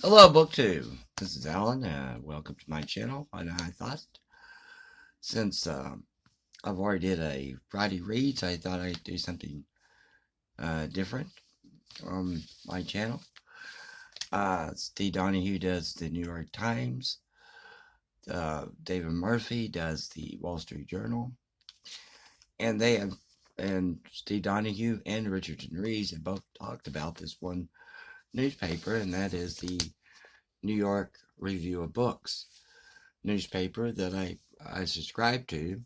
Hello, BookTube. This is Alan. Welcome to my channel. And I thought, since I've already did a Friday reads, I thought I'd do something different on my channel. Steve Donahue does the New York Times. David Murphy does the Wall Street Journal, and Steve Donahue and Richardson Reeves have both talked about this one newspaper, and that is the New York Review of Books newspaper that I subscribe to.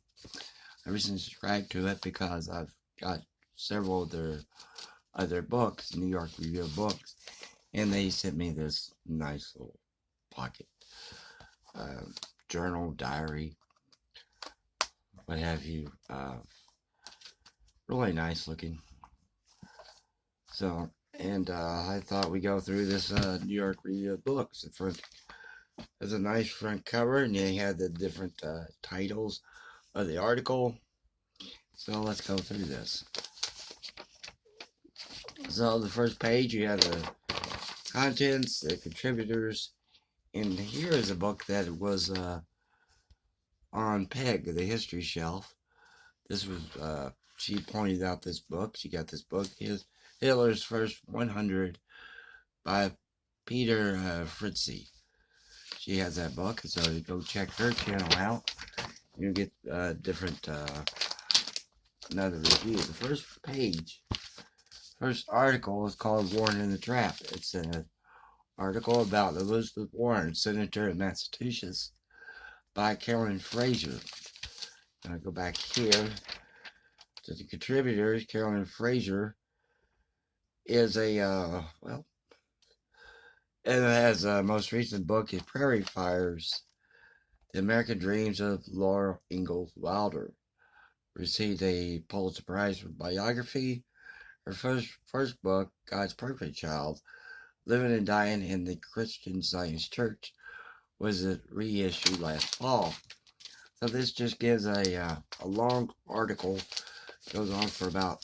I recently subscribed to it because I've got several of their other books, New York Review of Books, and they sent me this nice little pocket uh, journal, diary, what have you. Really nice looking. So, and I thought we go through this New York Review of Books. The front has a nice front cover, and they have the different titles of the article. So let's go through this. So the first page, you have the contents, the contributors, and here is a book that was on Peg, the history shelf. This was, she pointed out this book. She got this book, Hitler's First 100 by Peter Fritzi. She has that book, so you go check her channel out. You get different, another review. The first page, first article is called Warren in the Trap. It's an article about Elizabeth Warren, Senator of Massachusetts, by Carolyn Fraser. I go back here to the contributors. Carolyn Fraser is a, well, and it has a most recent book is Prairie Fires, The American Dreams of Laura Ingalls Wilder. Received a Pulitzer Prize for biography. Her first book, God's Perfect Child, Living and Dying in the Christian Science Church, was reissued last fall. So this just gives a long article, goes on for about,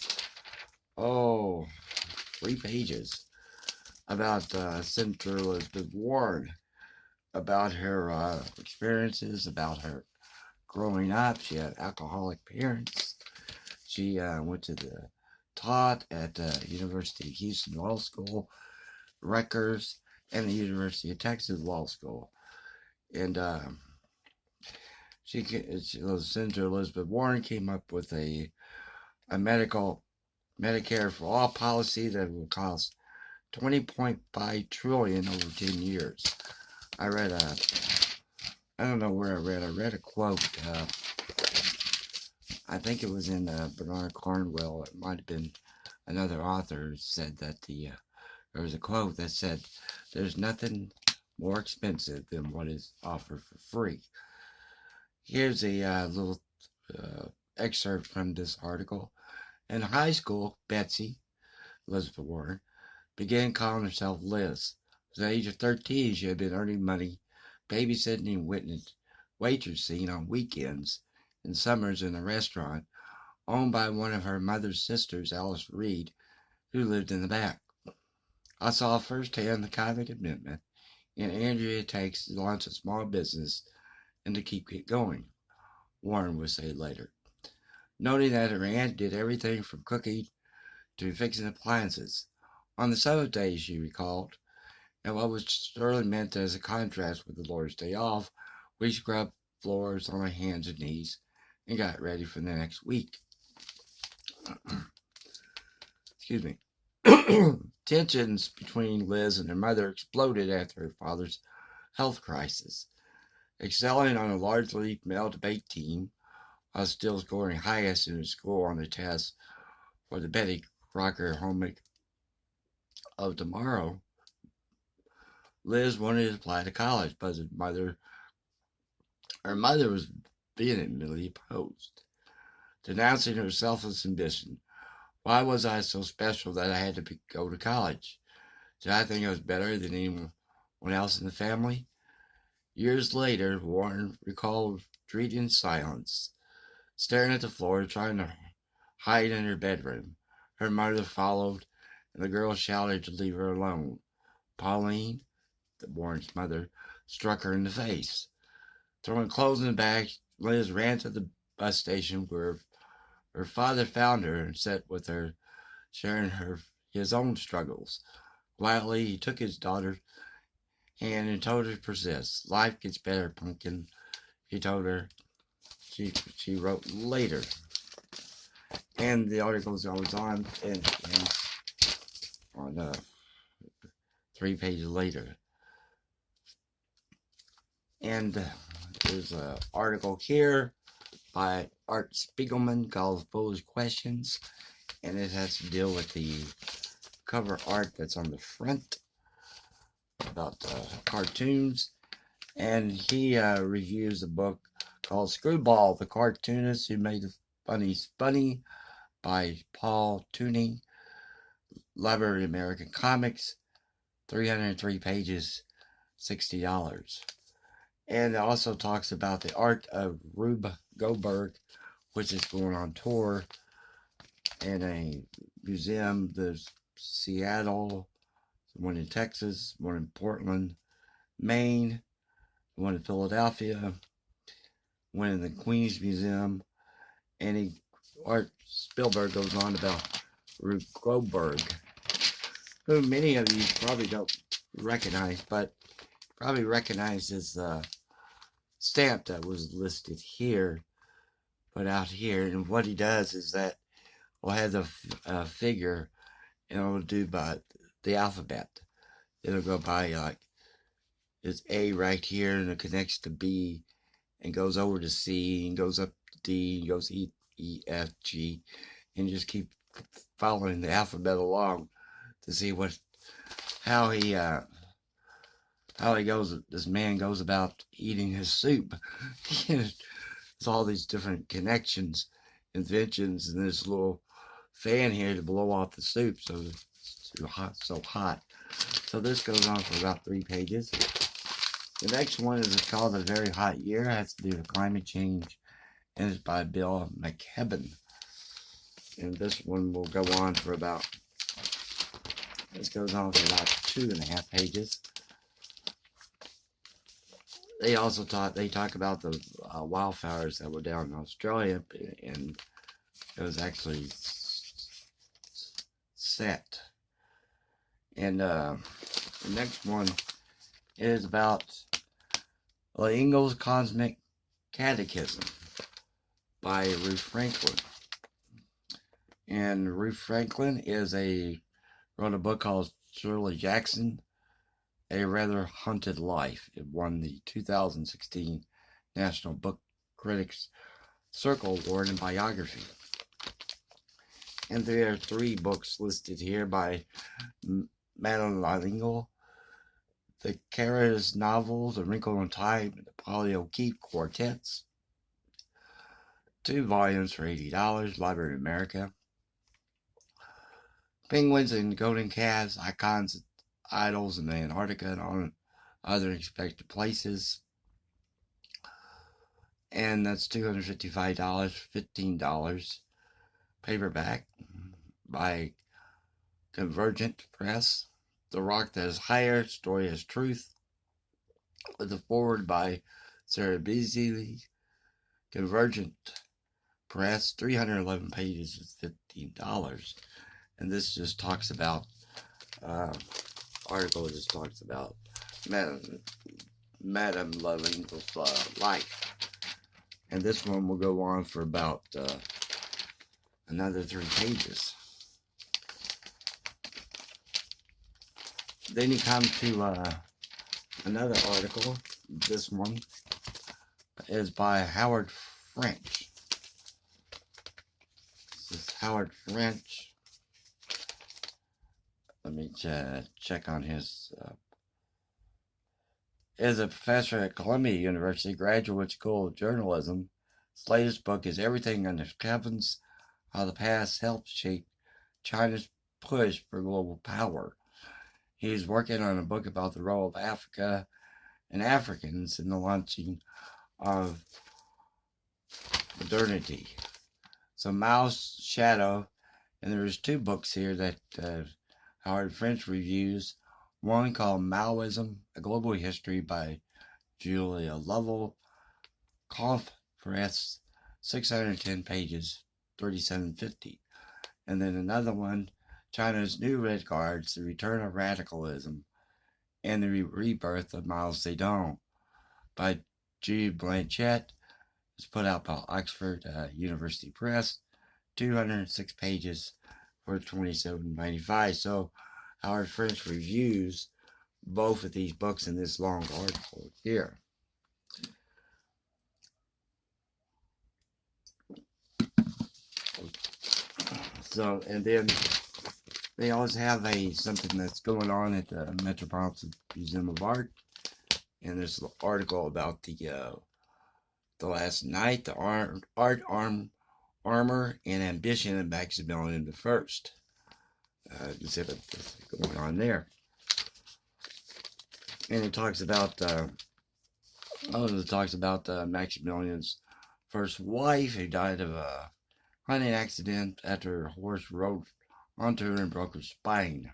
3 pages, about Senator Elizabeth Warren, about her experiences, about her growing up. She had alcoholic parents. She taught at the University of Houston Law School, Rutgers, and the University of Texas Law School. And Senator Elizabeth Warren came up with a Medicare for all policy that will cost $20.5 trillion over 10 years. I don't know where I read a quote. I think it was in Bernard Cornwell. It might have been another author said that there was a quote that said, "There's nothing more expensive than what is offered for free." Here's a little excerpt from this article. In high school, Betsy, Elizabeth Warren, began calling herself Liz. At the age of 13, she had been earning money, babysitting and waitressing on weekends and summers in a restaurant owned by one of her mother's sisters, Alice Reed, who lived in the back. I saw firsthand the kind of commitment and Andrea takes to launch a small business and to keep it going, Warren would say later, noting that her aunt did everything from cooking to fixing appliances. On the seventh day, she recalled, and what was surely meant as a contrast with the Lord's Day off, we scrubbed floors on our hands and knees and got ready for the next week. Excuse me. Tensions between Liz and her mother exploded after her father's health crisis. Excelling on a largely male debate team, while still scoring highest in his school on the test for the Betty Crocker Homework of Tomorrow, Liz wanted to apply to college, but her mother was vehemently opposed, denouncing her selfless ambition. Why was I so special that I had to go to college? Did I think I was better than anyone else in the family? Years later, Warren recalled retreating in silence, staring at the floor, trying to hide in her bedroom. Her mother followed, and the girl shouted to leave her alone. Pauline, the Warren's mother, struck her in the face. Throwing clothes in the bag, Liz ran to the bus station where her father found her and sat with her, sharing his own struggles. Quietly, he took his daughter's hand and told her to persist. Life gets better, pumpkin, he told her. She wrote later. And the article goes on and on 3 pages later. And there's an article here by Art Spiegelman called Foolish Questions, and it has to deal with the cover art that's on the front about cartoons. And he reviews a book called Screwball, the Cartoonist Who Made the Funnies Funny by Paul Tooney, Library of American Comics, 303 pages, $60. And it also talks about the art of Rube Goldberg, which is going on tour in a museum. There's Seattle, one in Texas, one in Portland, Maine, one in Philadelphia, one in the Queens Museum, and Art Spielberg goes on about Rube Goldberg, who many of you probably don't recognize, but probably recognize his stamp that was listed here, put out here. And what he does is that we'll have the figure, and it'll do by the alphabet. It'll go by like it's A right here, and it connects to B, and goes over to C, and goes up to D, and goes E, F, G, and just keep following the alphabet along to see how he goes. This man goes about eating his soup. There's all these different connections, inventions, and this little fan here to blow off the soup so it's so hot. So this goes on for about 3 pages. The next one is called A Very Hot Year. It has to do with climate change, and it's by Bill McKibben. And this one will go on for about, this goes on for about 2.5 pages. They also talk about the wildfires that were down in Australia, and it was actually set. And the next one is about Ingalls Cosmic Catechism by Ruth Franklin. And Ruth Franklin wrote a book called Shirley Jackson, A Rather Haunted Life. It won the 2016 National Book Critics Circle Award in Biography. And there are 3 books listed here by Madeline L'Engle. The Carras novels, A Wrinkle in Time, and the Polly O'Keefe Quartets. 2 volumes for $80, Library of America. Penguins and Golden Calves, Icons, Idols in Antarctica and on other unexpected places. And that's $255, $15. Paperback by Convergent Press. The Rock That Is Higher, Story as Truth, with a foreword by Sarah Beasley. Convergent Press, 311 pages, is $15. And this just talks about, article just talks about Madame L'Engle's life. And this one will go on for about another 3 pages. Then you come to another article. This one is by Howard French. This is Howard French. Let me check on his. Is a professor at Columbia University Graduate School of Journalism. His latest book is Everything Under Heavens: How the Past Helped Shape China's Push for Global Power. He's working on a book about the role of Africa and Africans in the launching of modernity. So Mao's Shadow, and there's 2 books here that Howard French reviews. one called Maoism, A Global History by Julia Lovell, Conf Press, 610 pages, 3750. And then another one, China's New Red Guards, The Return of Radicalism and the Rebirth of Mao Zedong by G. Blanchett. It's put out by Oxford University Press, 206 pages for $27.95. So Howard French reviews both of these books in this long article here. So, and then they always have something that's going on at the Metropolitan Museum of Art. And there's an article about the last night, the armor, and ambition of Maximilian the First. Exhibit that's going on there. And it talks about Maximilian's first wife, who died of a hunting accident after her horse rode onto her and broke her spine.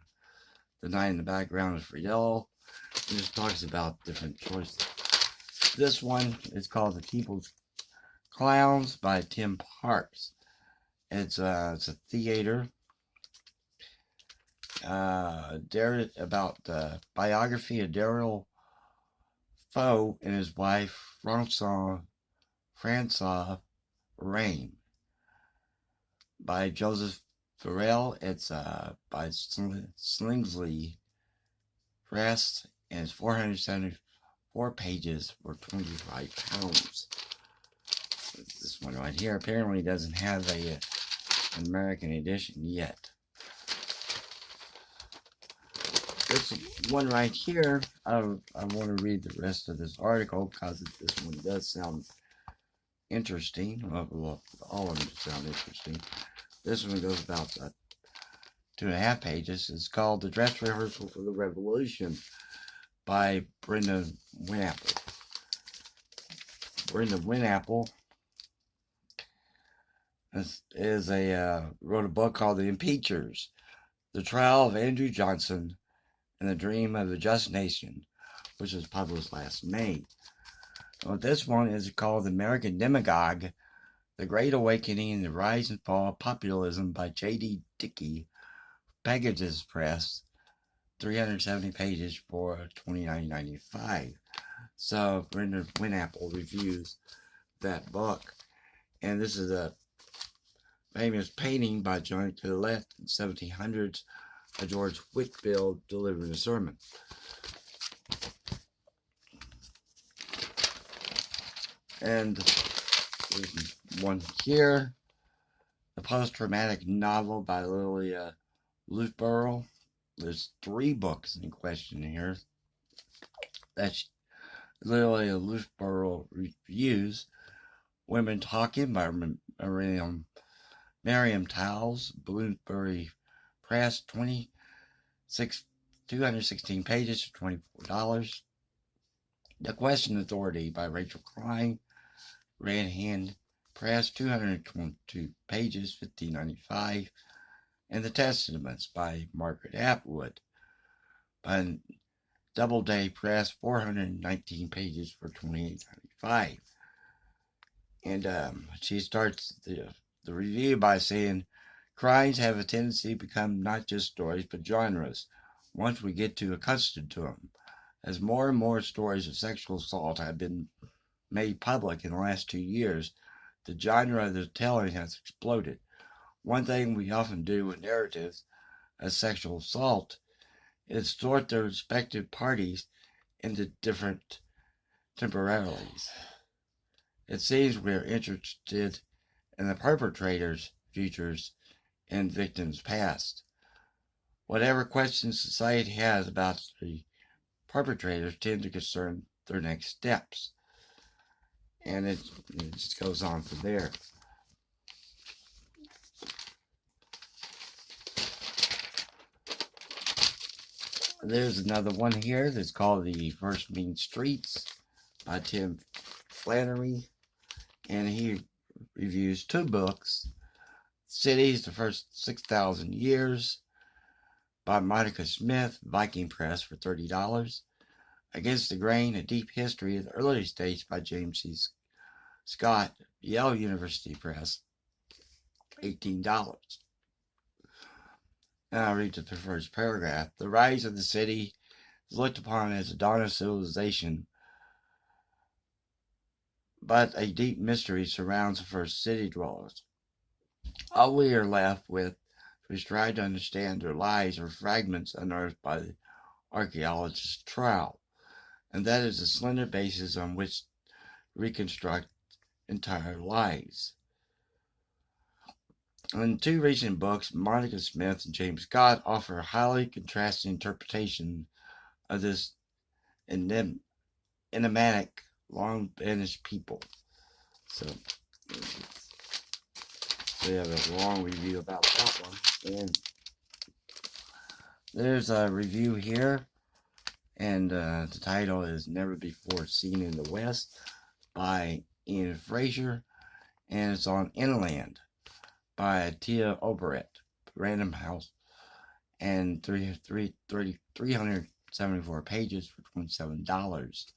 The night in the background is Friedel. It just talks about different choices. This one is called The People's Clowns by Tim Parks. It's a theater about the biography of Daryl Foe and his wife Francois Rain by Joseph Farrell. It's by Slingsley Press, and it's 474 pages for £25. This one right here apparently doesn't have an American edition yet. This one right here, I want to read the rest of this article because this one does sound interesting. Well, all of them sound interesting. This one goes about 2.5 pages. It's called The Dress Rehearsal for the Revolution by Brenda Winapple. Brenda Winapple wrote a book called The Impeachers, The Trial of Andrew Johnson and the Dream of a Just Nation, which was published last May. Well, this one is called The American Demagogue, The Great Awakening and the Rise and Fall of Populism by J.D. Dickey, Pegasus Press, 370 pages for $29.95. So Brenda Winapple reviews that book. And this is a famous painting by John Colet in 1700s of George Whitfield delivering a sermon. And there's one here, the post-traumatic novel by Lilia Loughborough. There's 3 books in question here. That's Lilia Loughborough reviews. Women Talking by Miriam Towles, Bloomsbury Press, 216 pages for $24. The Question Authority by Rachel Klein, Red Hand Press, 222 pages, $15.95. And The Testaments by Margaret Atwood by Doubleday Press, 419 pages for $28.95. And she starts the review by saying, crimes have a tendency to become not just stories, but genres, once we get too accustomed to them. As more and more stories of sexual assault have been made public in the last 2 years, the genre of the telling has exploded. One thing we often do with narratives of sexual assault is sort their respective parties into different temporalities. It seems we are interested in the perpetrator's futures and victims' past. Whatever questions society has about the perpetrators tend to concern their next steps. And it just goes on from there. There's another one here that's called The First Mean Streets by Tim Flannery. And he reviews 2 books. Cities, The First 6,000 Years by Monica Smith, Viking Press, for $30. Against the Grain, A Deep History of the Early States by James C. Scott, Yale University Press, $18. Now I'll read the first paragraph. The rise of the city is looked upon as a dawn of civilization, but a deep mystery surrounds the first city dwellers. All we are left with is try to understand their lies or fragments unearthed by the archaeologist's trowel, and that is a slender basis on which to reconstruct entire lives. In two recent books, Monica Smith and James Scott offer a highly contrasting interpretation of this enigmatic, long-vanished people. So we have a long review about that one. And there's a review here, and the title is Never Before Seen in the West by Ian Fraser, and it's on Inland by Tia Oberet, Random House, and 374 pages for $27.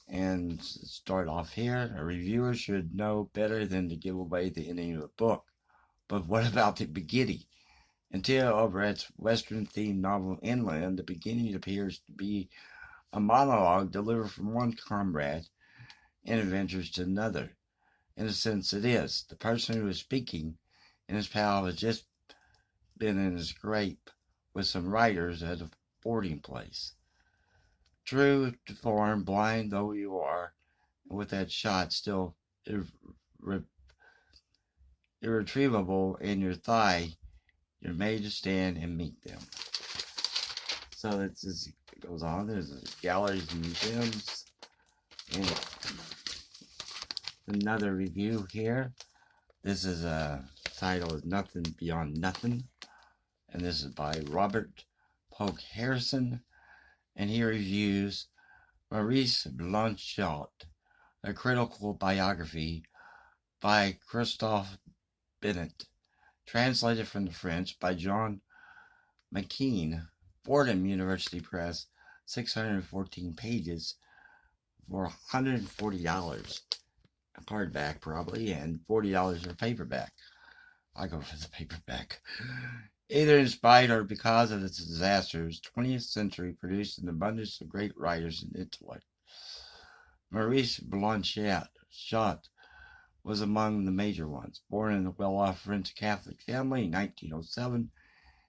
And start off here. A reviewer should know better than to give away the ending of a book. But what about the beginning? In Tia Oberet's Western-themed novel Inland, the beginning appears to be a monologue delivered from one comrade and adventures to another. In a sense, it is. The person who is speaking and his pal has just been in a scrape with some writers at a boarding place. True to form, blind though you are, and with that shot still irretrievable in your thigh, you're made to stand and meet them. So it goes on. There's galleries and museums. And another review here. This is titled Nothing Beyond Nothing, and this is by Robert Polk Harrison, and he reviews Maurice Blanchot, a critical biography by Christophe Bennett, translated from the French by John McKean, Fordham University Press, 614 pages for $140. Hardback probably, and $40 for paperback. I go for the paperback. Either in spite or because of its disasters, 20th century produced an abundance of great writers and intellect. Maurice Blanchot was among the major ones. Born in a well-off French Catholic family in 1907,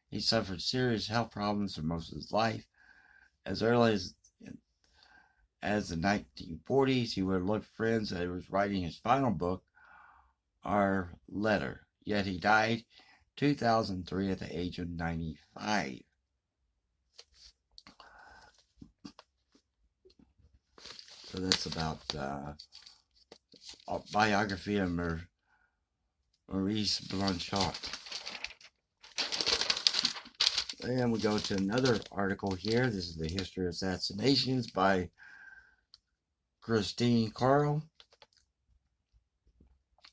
he suffered serious health problems for most of his life. As early as the 1940s, he would look friends that he was writing his final book, Our Letter. Yet he died in 2003 at the age of 95. So that's about a biography of Maurice Blanchot. And we go to another article here. This is The History of Assassinations by Christine Carl.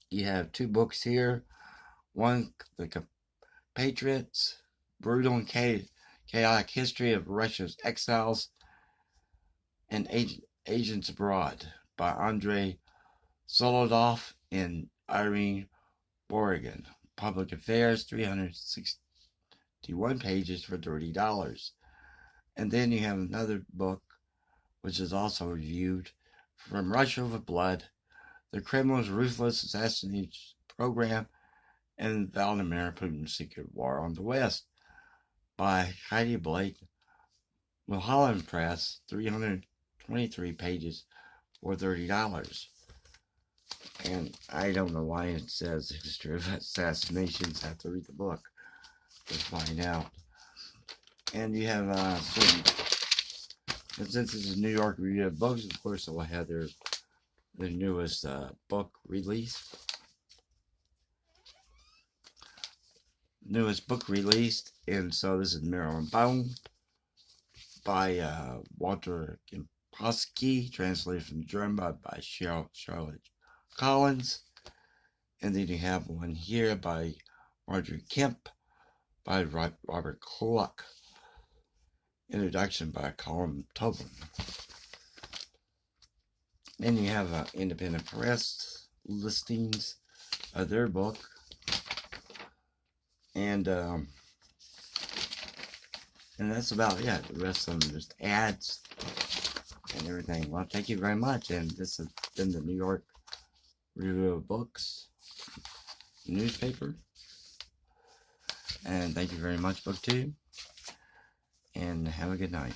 You have two books here. One, The Compatriots, Brutal and Chaotic History of Russia's Exiles and Agents Abroad by Andrei Solodov and Irene Borigan. Public Affairs, 361 pages for $30. And then you have another book, which is also reviewed, From Russia with Blood, The Kremlin's Ruthless Assassination Program and Vladimir Putin's Secret War on the West by Heidi Blake, Mulholland Press, 323 pages for $30. And I don't know why it says History of Assassinations. I have to read the book to find out. And you have and since this is New York Review of Books, of course, they'll have their newest book release. And so this is Marilyn Bone by Walter Kempowski, translated from German by Charlotte Collins. And then you have one here by Marjorie Kemp by Robert Cluck. Introduction by Colin Tobin. Then you have Independent Press listings of their book. And that's about it. The rest of them just ads and everything. Well, thank you very much. And this has been the New York Review of Books newspaper. And thank you very much, BookTube. And have a good night.